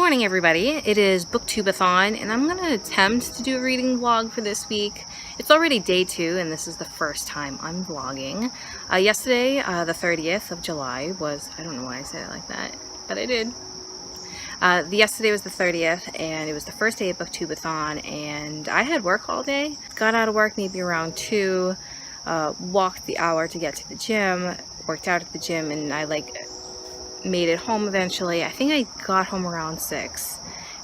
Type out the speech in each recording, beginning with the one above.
morning, everybody. It is Booktubeathon, and I'm going to attempt to do a reading vlog for this week. It's already day 2, and this is the first time I'm vlogging. Yesterday, the 30th of July was, I don't know why I said it like that, but I did. Yesterday was the 30th, and it was the first day of Booktubeathon, and I had work all day. Got out of work maybe around 2, walked the hour to get to the gym, worked out at the gym, and I made it home eventually. I think I got home around 6,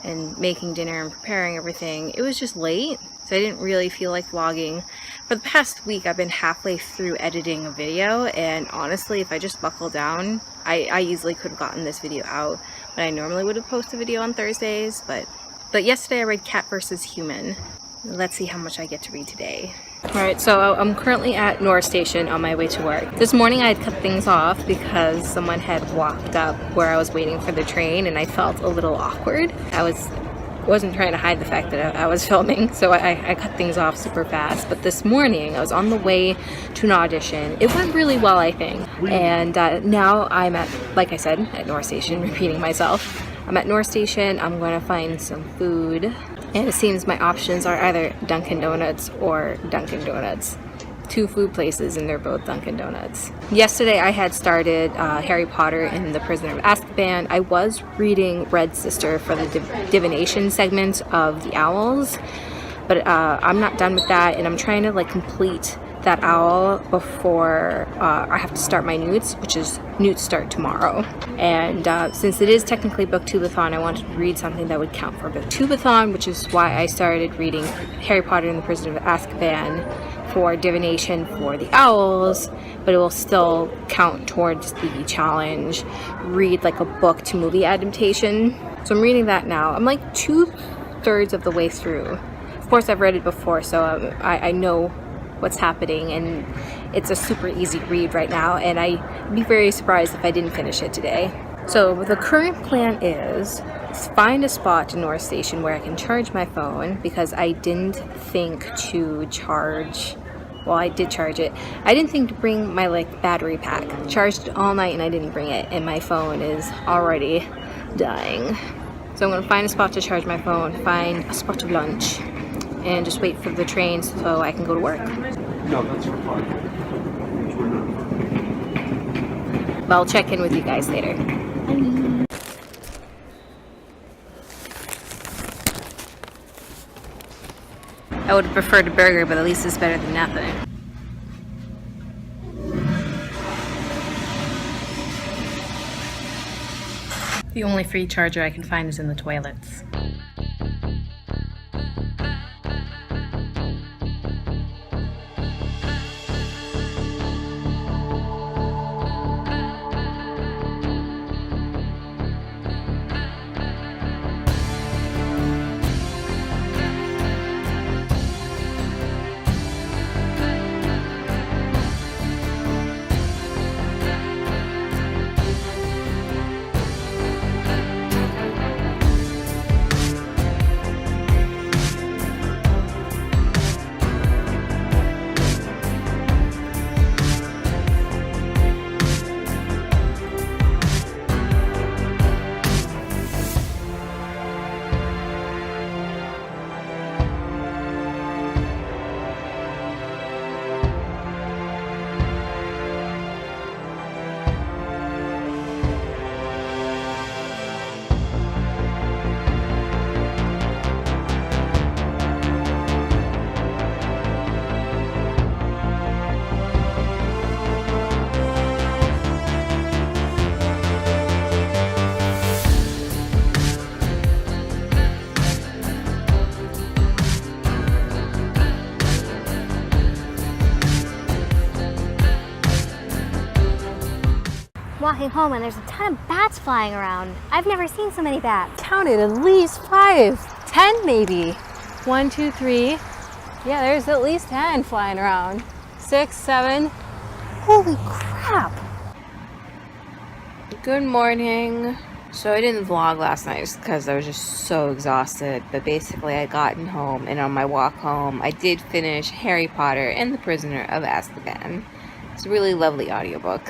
and making dinner and preparing everything. It was just late, so I didn't really feel like vlogging. For the past week, I've been halfway through editing a video, and honestly, if I just buckled down, I easily could have gotten this video out. But I normally would have posted a video on Thursdays, but yesterday I read Cat vs. Human. Let's see how much I get to read today. Alright, so I'm currently at North Station on my way to work. This morning I had cut things off because someone had walked up where I was waiting for the train, and I felt a little awkward. I wasn't trying to hide the fact that I was filming, so I cut things off super fast. But this morning I was on the way to an audition. It went really well, I think. And now I'm at, like I said, at North Station, repeating myself. I'm at North Station. I'm going to find some food, and it seems my options are either Dunkin' Donuts or Dunkin' Donuts. 2 food places, and they're both Dunkin' Donuts. Yesterday I had started Harry Potter and the Prisoner of Azkaban. I was reading Red Sister for the divination segment of the Owls, but I'm not done with that, and I'm trying to complete that owl before I have to start my newts, which is newts start tomorrow. And since it is technically Booktubeathon, I wanted to read something that would count for Booktubeathon, which is why I started reading Harry Potter and the Prisoner of Azkaban for divination for the Owls, but it will still count towards the challenge, read a book to movie adaptation. So I'm reading that now. I'm 2/3 of the way through. Of course, I've read it before, so I know what's happening, and it's a super easy read right now, and I'd be very surprised if I didn't finish it today. So the current plan is find a spot in North Station where I can charge my phone, because I didn't think to charge, well, I did charge it. I didn't think to bring my battery pack. Charged it all night and I didn't bring it, and my phone is already dying. So I'm going to find a spot to charge my phone, find a spot of lunch, and just wait for the train so I can go to work. No, that's fine. But I'll check in with you guys later. Bye. I would have preferred a burger, but at least it's better than nothing. The only free charger I can find is in the toilets. Walking home and there's a ton of bats flying around. I've never seen so many bats. Counted at least 5, 10 maybe. 1, 2, 3. Yeah, there's at least 10 flying around. 6, 7. Holy crap! Good morning. So I didn't vlog last night because I was just so exhausted, but basically I gotten home, and on my walk home I did finish Harry Potter and the Prisoner of Azkaban. It's a really lovely audiobook.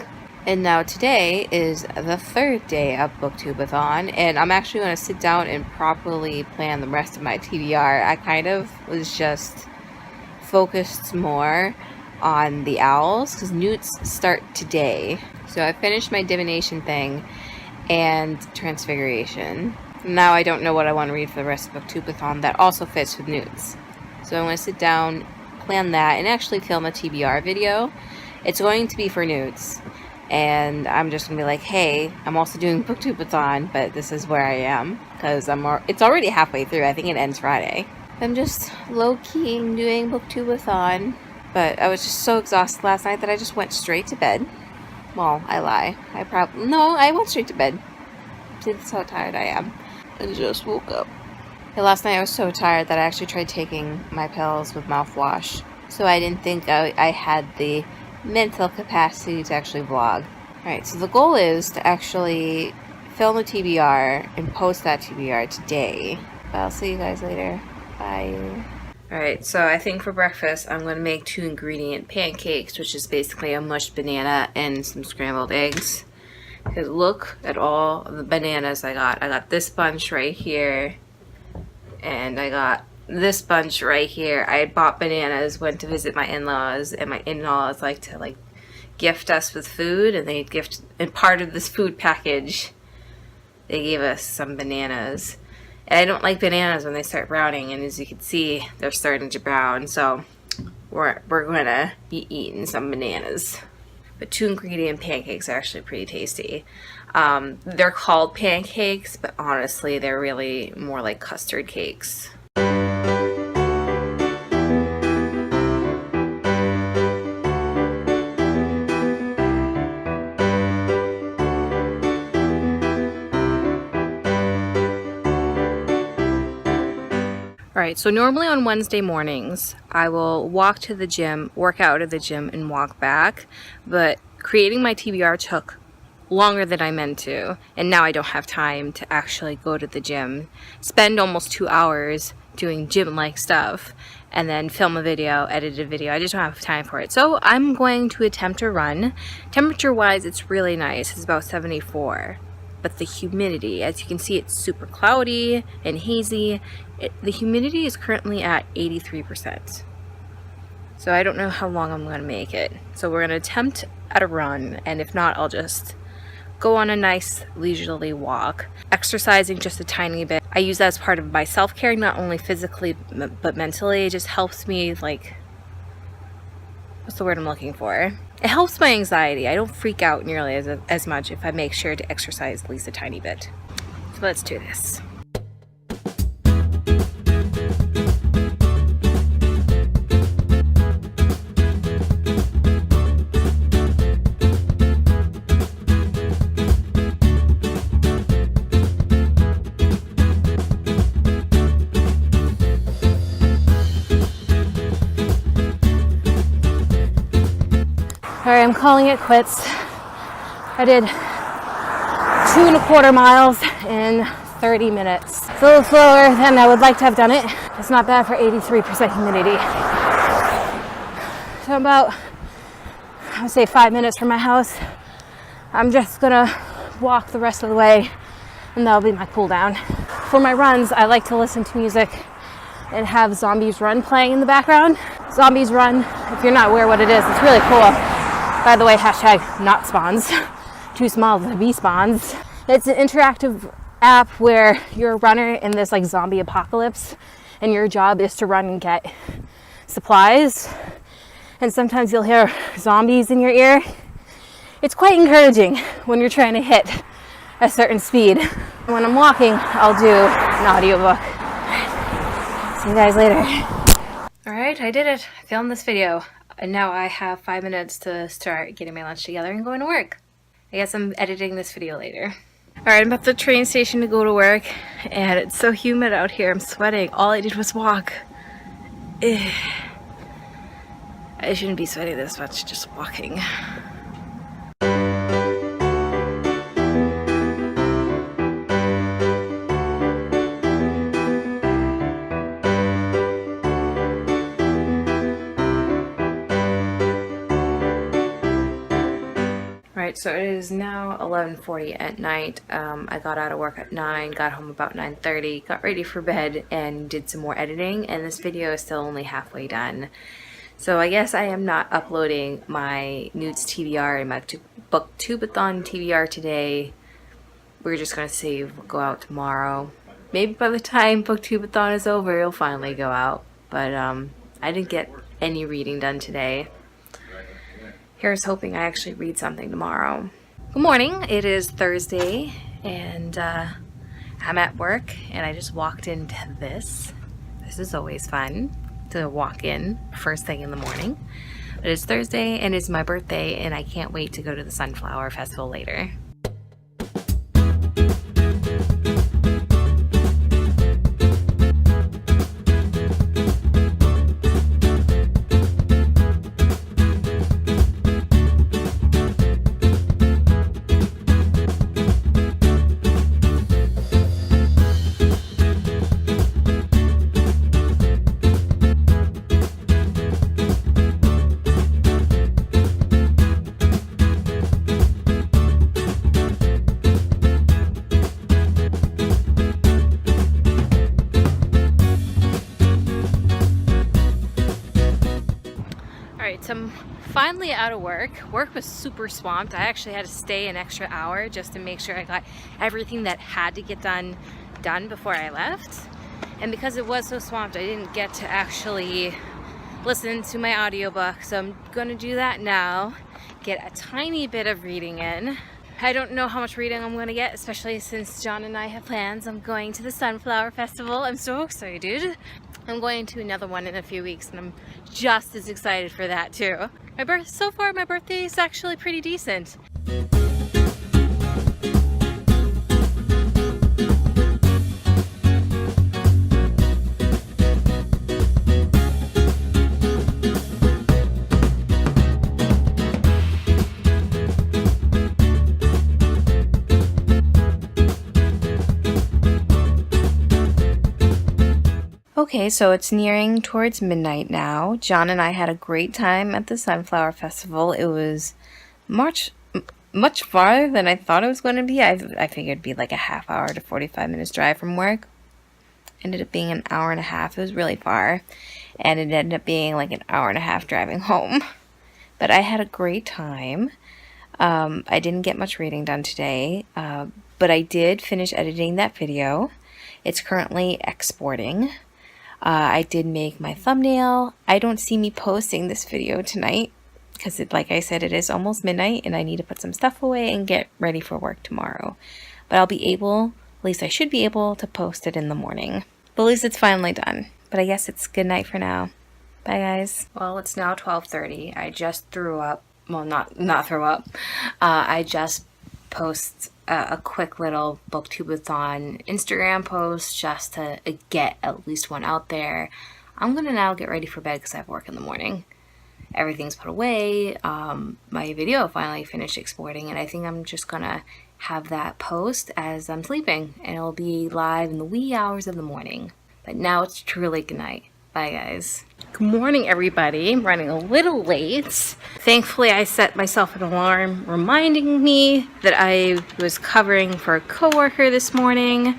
And now today is the third day of Booktubeathon, and I'm actually going to sit down and properly plan the rest of my TBR. I kind of was just focused more on the owls because newts start today. So I finished my divination thing and transfiguration. Now I don't know what I want to read for the rest of Booktubeathon that also fits with newts. So I'm going to sit down, plan that, and actually film a TBR video. It's going to be for newts, and I'm just going to be like, hey, I'm also doing Booktubeathon, but this is where I am, because it's already halfway through. I think it ends Friday. I'm just low-key doing Booktubeathon, but I was just so exhausted last night that I just went straight to bed. Well, I lie. I went straight to bed. See, that's how tired I am. I just woke up. And last night I was so tired that I actually tried taking my pills with mouthwash. So I didn't think I had the mental capacity to actually vlog. Alright, so the goal is to actually film a TBR and post that TBR today. But I'll see you guys later. Bye. Alright, so I think for breakfast I'm going to make 2-ingredient pancakes, which is basically a mushed banana and some scrambled eggs. Because look at all the bananas I got. I got this bunch right here, and I got this bunch right here. I had bought bananas, went to visit my in-laws, and my in-laws like to gift us with food, and and part of this food package they gave us some bananas. And I don't like bananas when they start browning, and as you can see, they're starting to brown, so we're gonna be eating some bananas. But 2-ingredient pancakes are actually pretty tasty. They're called pancakes, but honestly, they're really more like custard cakes. Alright, so normally on Wednesday mornings, I will walk to the gym, work out at the gym, and walk back. But creating my TBR took longer than I meant to, and now I don't have time to actually go to the gym, spend almost 2 hours doing gym-like stuff, and then film a video, edit a video. I just don't have time for it. So I'm going to attempt a run. Temperature-wise, it's really nice. It's about 74. But the humidity, as you can see, it's super cloudy and hazy. The humidity is currently at 83%. So I don't know how long I'm going to make it. So we're going to attempt at a run, and if not, I'll just go on a nice leisurely walk. Exercising just a tiny bit. I use that as part of my self-care, not only physically but mentally. It just helps me, what's the word I'm looking for? It helps my anxiety. I don't freak out nearly as much if I make sure to exercise at least a tiny bit. So let's do this. Alright, I'm calling it quits. I did 2.25 miles in 30 minutes. It's a little slower than I would like to have done it. It's not bad for 83% humidity. So about, I would say 5 minutes from my house. I'm just gonna walk the rest of the way, and that'll be my cool down. For my runs, I like to listen to music and have Zombies Run playing in the background. Zombies Run, if you're not aware what it is, it's really cool. By the way, hashtag not spawns. Too small to be spawns. It's an interactive app where you're a runner in this zombie apocalypse, and your job is to run and get supplies. And sometimes you'll hear zombies in your ear. It's quite encouraging when you're trying to hit a certain speed. When I'm walking, I'll do an audiobook. See you guys later. Alright, I did it. I filmed this video. And now I have 5 minutes to start getting my lunch together and going to work. I guess I'm editing this video later. Alright, I'm at the train station to go to work, and it's so humid out here. I'm sweating. All I did was walk. I shouldn't be sweating this much, just walking. So it is now 11:40 at night. I got out of work at 9, got home about 9:30, got ready for bed, and did some more editing, and this video is still only halfway done. So I guess I am not uploading my Nudes TBR and my Booktubeathon TBR today. We're just going to save, go out tomorrow. Maybe by the time Booktubeathon is over, it'll finally go out. But I didn't get any reading done today. Here's hoping I actually read something tomorrow. Good morning. It is Thursday, and I'm at work, and I just walked into this. This is always fun to walk in first thing in the morning. But it's Thursday, and it's my birthday, and I can't wait to go to the Sunflower Festival later. So I'm finally out of work. Work was super swamped. I actually had to stay an extra hour just to make sure I got everything that had to get done before I left. And because it was so swamped, I didn't get to actually listen to my audiobook. So I'm gonna do that now, get a tiny bit of reading in. I don't know how much reading I'm gonna get, especially since John and I have plans. I'm going to the Sunflower Festival. I'm so excited. I'm going to another one in a few weeks, and I'm just as excited for that too. So far, my birthday is actually pretty decent. Okay, so it's nearing towards midnight now. John and I had a great time at the Sunflower Festival. It was much farther than I thought it was going to be. I figured it'd be like a half hour to 45 minutes drive from work. Ended up being an hour and a half. It was really far. And it ended up being like an hour and a half driving home. But I had a great time. I didn't get much reading done today. But I did finish editing that video. It's currently exporting. I did make my thumbnail. I don't see me posting this video tonight because, like I said, it is almost midnight and I need to put some stuff away and get ready for work tomorrow. But I'll be able, at least I should be able, to post it in the morning. But at least it's finally done. But I guess it's good night for now. Bye, guys. Well, it's now 12:30. I just threw up. Well, not throw up. I just post a quick little Booktubeathon Instagram post just to get at least one out there. I'm gonna now get ready for bed because I have work in the morning. Everything's put away. My video finally finished exporting, and I think I'm just gonna have that post as I'm sleeping, and it'll be live in the wee hours of the morning. But now it's truly good night. Bye, guys. Good morning, everybody. I'm running a little late. Thankfully, I set myself an alarm reminding me that I was covering for a coworker this morning.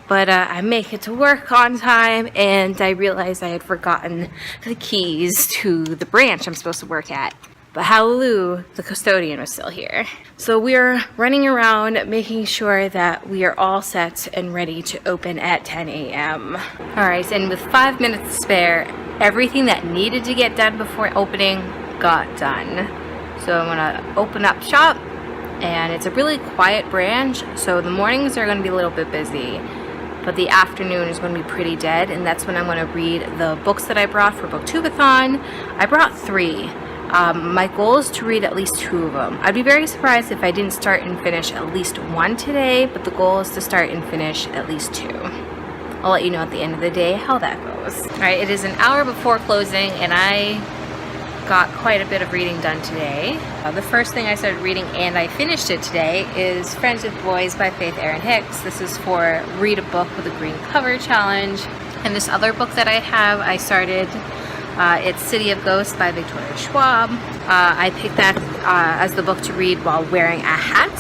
But I make it to work on time, and I realized I had forgotten the keys to the branch I'm supposed to work at. But hallelujah, the custodian was still here. So we're running around making sure that we are all set and ready to open at 10 a.m. All right, and with 5 minutes to spare, everything that needed to get done before opening got done. So I'm gonna open up shop, and it's a really quiet branch, so the mornings are gonna be a little bit busy, but the afternoon is gonna be pretty dead, and that's when I'm gonna read the books that I brought for Booktubeathon. I brought 3. My goal is to read at least 2 of them. I'd be very surprised if I didn't start and finish at least 1 today, but the goal is to start and finish at least 2. I'll let you know at the end of the day how that goes. Alright, it is an hour before closing, and I got quite a bit of reading done today. The first thing I started reading, and I finished it today, is Friends with Boys by Faith Erin Hicks. This is for Read a Book with a Green Cover Challenge. And this other book that I have, I started, it's City of Ghosts by Victoria Schwab. I picked that as the book to read while wearing a hat.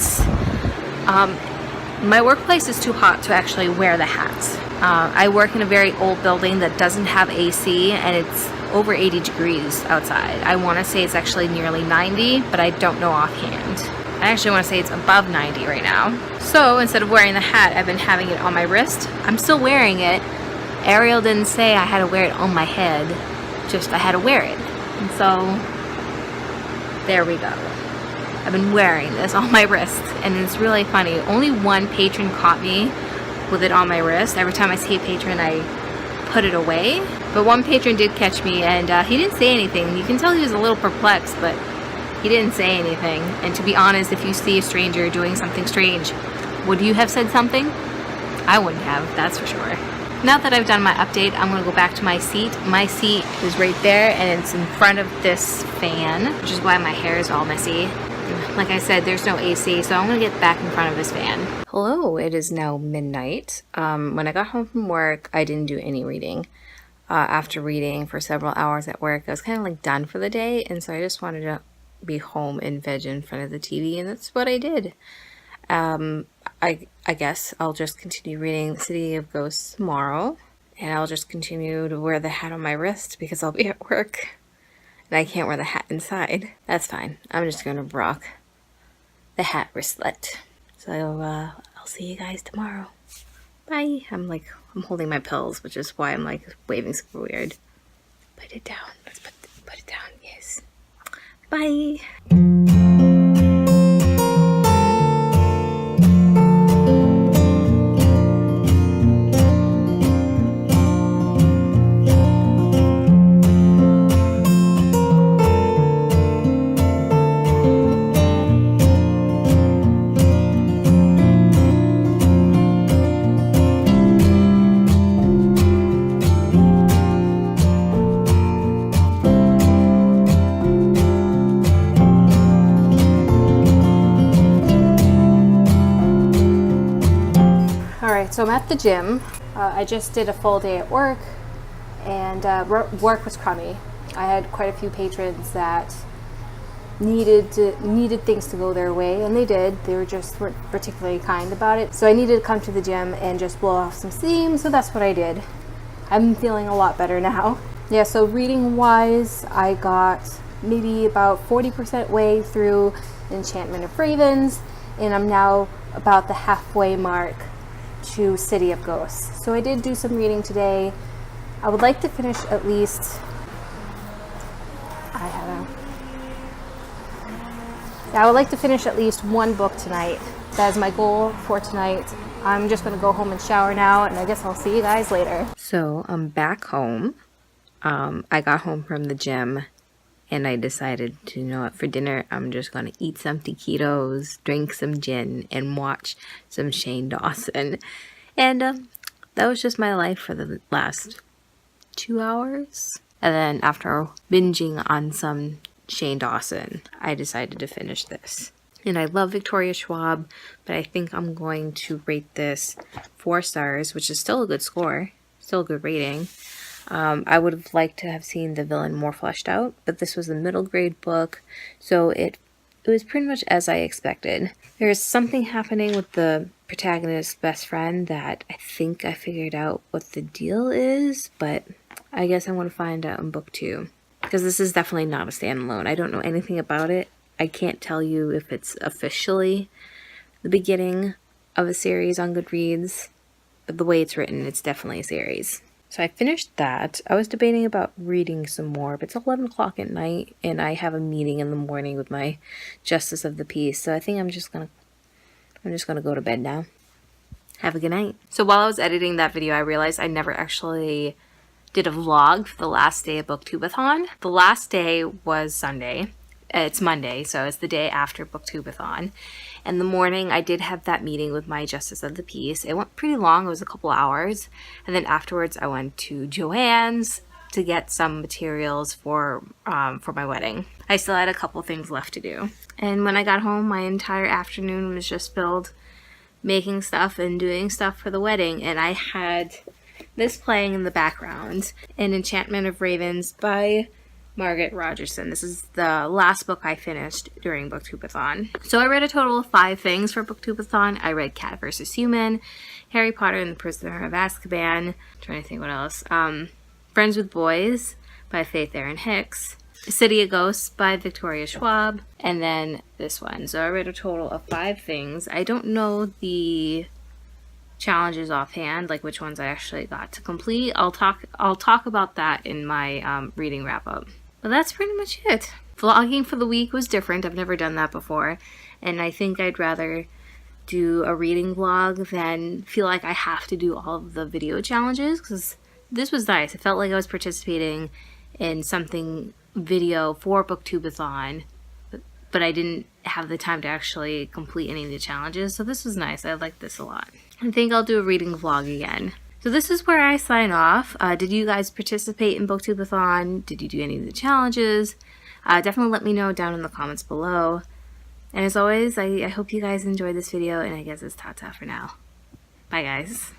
My workplace is too hot to actually wear the hat. I work in a very old building that doesn't have AC, and it's over 80 degrees outside. I want to say it's actually nearly 90, but I don't know offhand. I actually want to say it's above 90 right now. So instead of wearing the hat, I've been having it on my wrist. I'm still wearing it. Ariel didn't say I had to wear it on my head, just I had to wear it. And so there we go. I've been wearing this on my wrist, and it's really funny. Only one patron caught me with it on my wrist. Every time I see a patron, I put it away. But one patron did catch me, and he didn't say anything. You can tell he was a little perplexed, but he didn't say anything. And to be honest, if you see a stranger doing something strange, would you have said something? I wouldn't have, that's for sure. Now that I've done my update, I'm gonna go back to my seat. My seat is right there, and it's in front of this fan, which is why my hair is all messy. Like I said, there's no AC, so I'm gonna get back in front of this fan. Hello, it is now midnight. When I got home from work, I didn't do any reading. After reading for several hours at work, I was kind of like done for the day, and so I just wanted to be home and veg in front of the TV, and that's what I did. I guess I'll just continue reading The City of Ghosts tomorrow, and I'll just continue to wear the hat on my wrist because I'll be at work. And I can't wear the hat inside. That's fine. I'm just gonna rock the hat wristlet. So I'll see you guys tomorrow. Bye. I'm holding my pills, which is why I'm like waving super weird. Put it down. Let's put it down. Yes. Bye. So I'm at the gym. I just did a full day at work, and work was crummy. I had quite a few patrons that needed things to go their way, and they did. They weren't particularly kind about it. So I needed to come to the gym and just blow off some steam, so that's what I did. I'm feeling a lot better now. Yeah, so reading wise, I got maybe about 40% way through Enchantment of Ravens, and I'm now about the halfway mark to City of Ghosts. So I did do some reading today. I would like to finish at least I would like to finish at least one book tonight. That is my goal for tonight. I'm just gonna go home and shower now, and I guess I'll see you guys later. So I'm back home. I got home from the gym, and I decided to, you know what, for dinner, I'm just going to eat some taquitos, drink some gin, and watch some Shane Dawson. And that was just my life for the last 2 hours. And then after binging on some Shane Dawson, I decided to finish this. And I love Victoria Schwab, but I think I'm going to rate this 4 stars, which is still a good score, still a good rating. I would have liked to have seen the villain more fleshed out, but this was a middle grade book, so it was pretty much as I expected. There's something happening with the protagonist's best friend that I think I figured out what the deal is, but I guess I'm going to find out in book 2, because this is definitely not a standalone. I don't know anything about it. I can't tell you if it's officially the beginning of a series on Goodreads, but the way it's written, it's definitely a series. So I finished that. I was debating about reading some more, but it's 11 o'clock at night, and I have a meeting in the morning with my Justice of the Peace, so I think I'm just gonna go to bed now. Have a good night. So while I was editing that video, I realized I never actually did a vlog for the last day of Booktubeathon. The last day was Sunday. It's Monday, so it's the day after Booktubeathon. In the morning, I did have that meeting with my Justice of the Peace. It went pretty long. It was a couple hours. And then afterwards, I went to Joann's to get some materials for my wedding. I still had a couple things left to do. And when I got home, my entire afternoon was just filled making stuff and doing stuff for the wedding. And I had this playing in the background, an Enchantment of Ravens by Margaret Rogerson. This is the last book I finished during BookTubeathon. So I read a total of 5 things for BookTubeathon. I read Cat vs. Human, Harry Potter and the Prisoner of Azkaban. I'm trying to think what else. Friends with Boys by Faith Erin Hicks. City of Ghosts by Victoria Schwab. And then this one. So I read a total of 5 things. I don't know the challenges offhand, like which ones I actually got to complete. I'll talk about that in my reading wrap up. But that's pretty much it. Vlogging for the week was different. I've never done that before, and I think I'd rather do a reading vlog than feel like I have to do all of the video challenges, because this was nice. It felt like I was participating in something video for BookTubeathon, but I didn't have the time to actually complete any of the challenges, so this was nice. I liked this a lot. I think I'll do a reading vlog again. So this is where I sign off. Did you guys participate in BookTubeathon? Did you do any of the challenges? Definitely let me know down in the comments below. And as always, I hope you guys enjoyed this video, and I guess it's ta-ta for now. Bye guys.